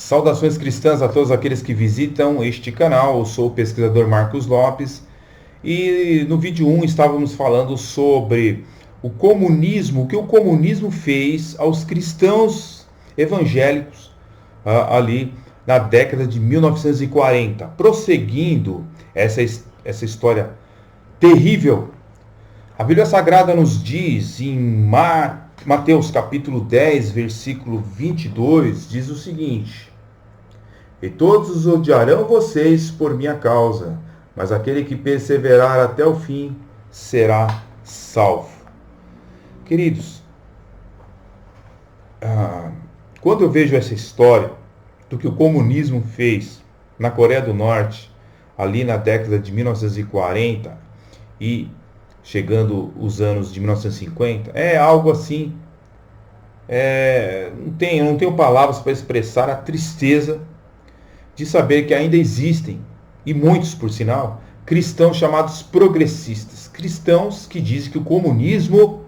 Saudações cristãs a todos aqueles que visitam este canal. Eu sou o pesquisador Marcos Lopes e no vídeo 1 estávamos falando sobre o comunismo, o que o comunismo fez aos cristãos evangélicos ali na década de 1940. Prosseguindo essa história terrível, a Bíblia Sagrada nos diz em Mateus capítulo 10, versículo 22, diz o seguinte: E todos os odiarão vocês por minha causa, mas aquele que perseverar até o fim será salvo. Queridos, quando eu vejo essa história do que o comunismo fez na Coreia do Norte, ali na década de 1940 e chegando os anos de 1950, é algo assim, não tenho palavras para expressar a tristeza de saber que ainda existem, e muitos por sinal, cristãos chamados progressistas, cristãos que dizem que o comunismo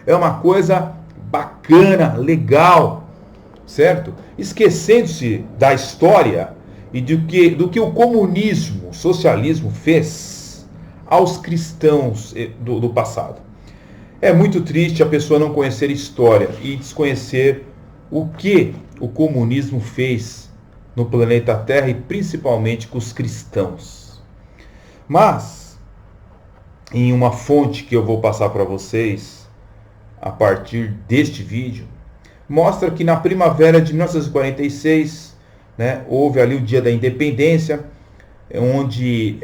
é uma coisa bacana, legal, certo? Esquecendo-se da história e do que o comunismo, o socialismo fez aos cristãos do passado. É muito triste a pessoa não conhecer história e desconhecer o que o comunismo fez no planeta Terra e principalmente com os cristãos. Mas, em uma fonte que eu vou passar para vocês a partir deste vídeo, mostra que na primavera de 1946, houve ali o Dia da Independência, onde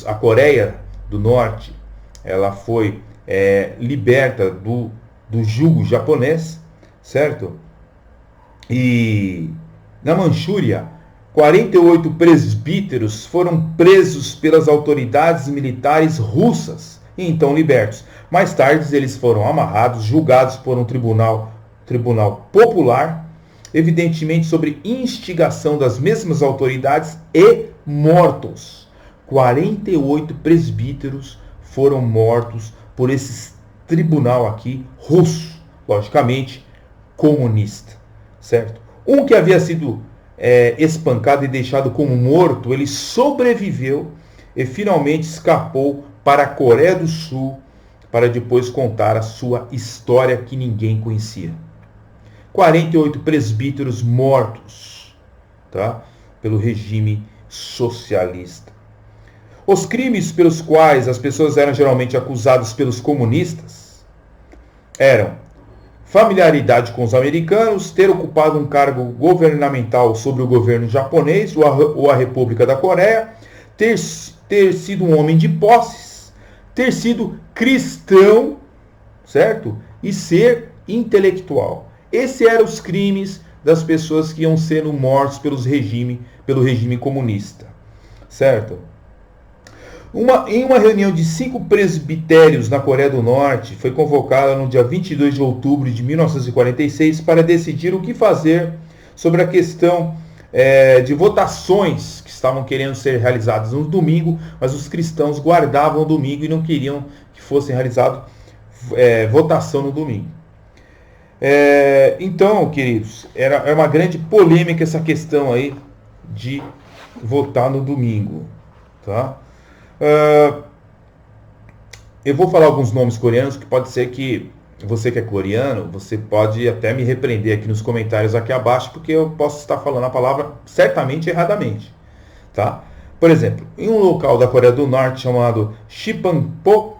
a Coreia do Norte ela foi liberta do jugo japonês, certo? E na Manchúria, 48 presbíteros foram presos pelas autoridades militares russas e então libertos. Mais tarde eles foram amarrados, julgados por um tribunal popular, evidentemente sobre instigação das mesmas autoridades, e mortos. 48 presbíteros foram mortos por esse tribunal aqui russo, logicamente comunista, certo? Um que havia sido espancado e deixado como morto, ele sobreviveu e finalmente escapou para a Coreia do Sul para depois contar a sua história que ninguém conhecia. 48 presbíteros mortos, tá? Pelo regime socialista. Os crimes pelos quais as pessoas eram geralmente acusadas pelos comunistas eram familiaridade com os americanos, ter ocupado um cargo governamental sobre o governo japonês ou a República da Coreia, ter sido um homem de posses, ter sido cristão, certo? E ser intelectual. Esses eram os crimes das pessoas que iam sendo mortos pelo regime comunista, certo? Em uma reunião de 5 presbitérios na Coreia do Norte, foi convocada no dia 22 de outubro de 1946 para decidir o que fazer sobre a questão de votações que estavam querendo ser realizadas no domingo, mas os cristãos guardavam o domingo e não queriam que fosse realizada votação no domingo. Então, queridos, era uma grande polêmica essa questão aí de votar no domingo, tá? Eu vou falar alguns nomes coreanos que pode ser que você que é coreano, você pode até me repreender aqui nos comentários aqui abaixo, porque eu posso estar falando a palavra certamente erradamente, tá? Por exemplo, em um local da Coreia do Norte chamado Sinampo,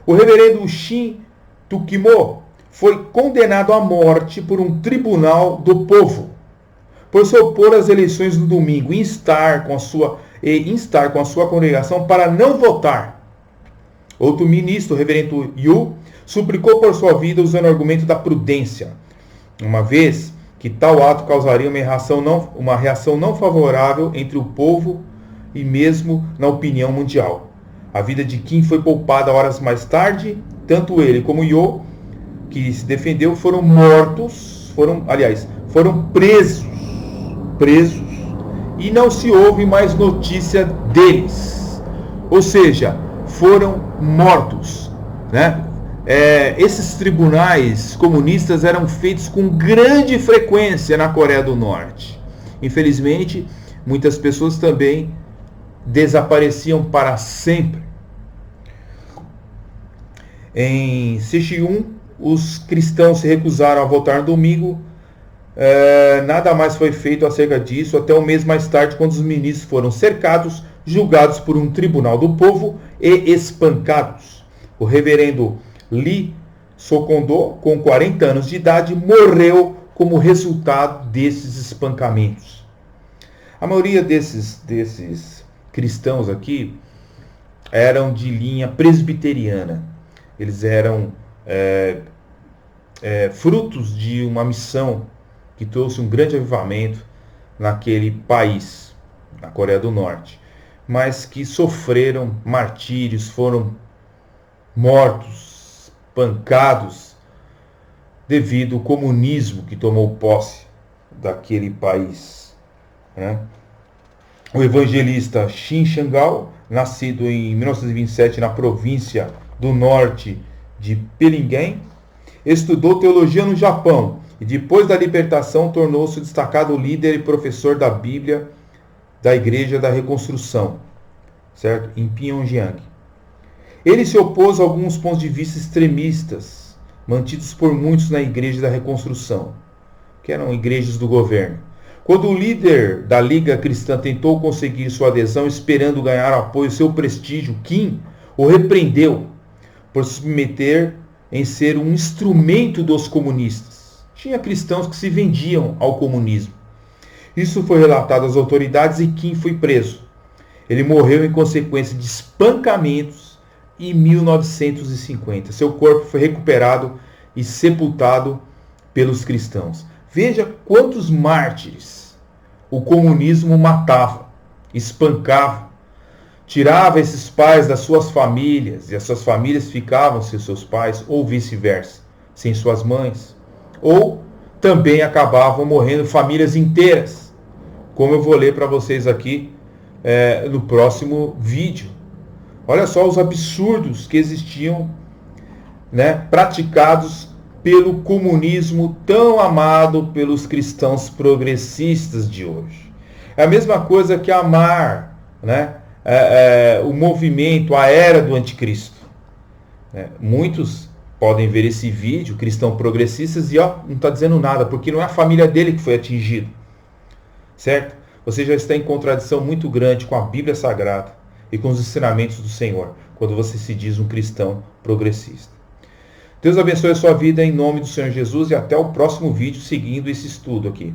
o reverendo Shin Tukimo foi condenado à morte por um tribunal do povo, por se opor às eleições no domingo e instar com a sua congregação para não votar. Outro ministro, o reverendo Yu, suplicou por sua vida usando o argumento da prudência, uma vez que tal ato causaria uma reação não favorável entre o povo e mesmo na opinião mundial. A vida de Kim foi poupada horas mais tarde. Tanto ele como Yu, que se defendeu, foram presos e não se houve mais notícia deles. Ou seja, foram mortos, esses tribunais comunistas eram feitos com grande frequência na Coreia do Norte. Infelizmente, muitas pessoas também desapareciam para sempre. Em Sicheon, os cristãos se recusaram a votar no domingo. Nada mais foi feito acerca disso até um mês mais tarde, quando os ministros foram cercados, julgados por um tribunal do povo e espancados. O reverendo Lee Sokondo, com 40 anos de idade, morreu como resultado desses espancamentos. A maioria desses cristãos aqui eram de linha presbiteriana. Eles eram frutos de uma missão que trouxe um grande avivamento naquele país, na Coreia do Norte, mas que sofreram martírios, foram mortos, pancados, devido ao comunismo que tomou posse daquele país, né? O evangelista Shin Chang-al, nascido em 1927 na província do norte de Pyongyang, estudou teologia no Japão e depois da libertação tornou-se destacado líder e professor da Bíblia da Igreja da Reconstrução, certo? Em Pyongyang. Ele se opôs a alguns pontos de vista extremistas mantidos por muitos na Igreja da Reconstrução, que eram igrejas do governo. Quando o líder da Liga Cristã tentou conseguir sua adesão, esperando ganhar apoio, seu prestígio, Kim o repreendeu por se submeter em ser um instrumento dos comunistas. Tinha cristãos que se vendiam ao comunismo. Isso foi relatado às autoridades e Kim foi preso. Ele morreu em consequência de espancamentos em 1950. Seu corpo foi recuperado e sepultado pelos cristãos. Veja quantos mártires o comunismo matava, espancava, tirava esses pais das suas famílias, e as suas famílias ficavam sem seus pais, ou vice-versa, sem suas mães. Ou também acabavam morrendo famílias inteiras, como eu vou ler para vocês aqui no próximo vídeo. Olha só os absurdos que existiam, né, praticados pelo comunismo tão amado pelos cristãos progressistas de hoje. É a mesma coisa que amar, né, o movimento, a era do anticristo. Muitos podem ver esse vídeo, cristãos progressistas, e não está dizendo nada, porque não é a família dele que foi atingida. Certo? Você já está em contradição muito grande com a Bíblia Sagrada e com os ensinamentos do Senhor, quando você se diz um cristão progressista. Deus abençoe a sua vida em nome do Senhor Jesus e até o próximo vídeo seguindo esse estudo aqui.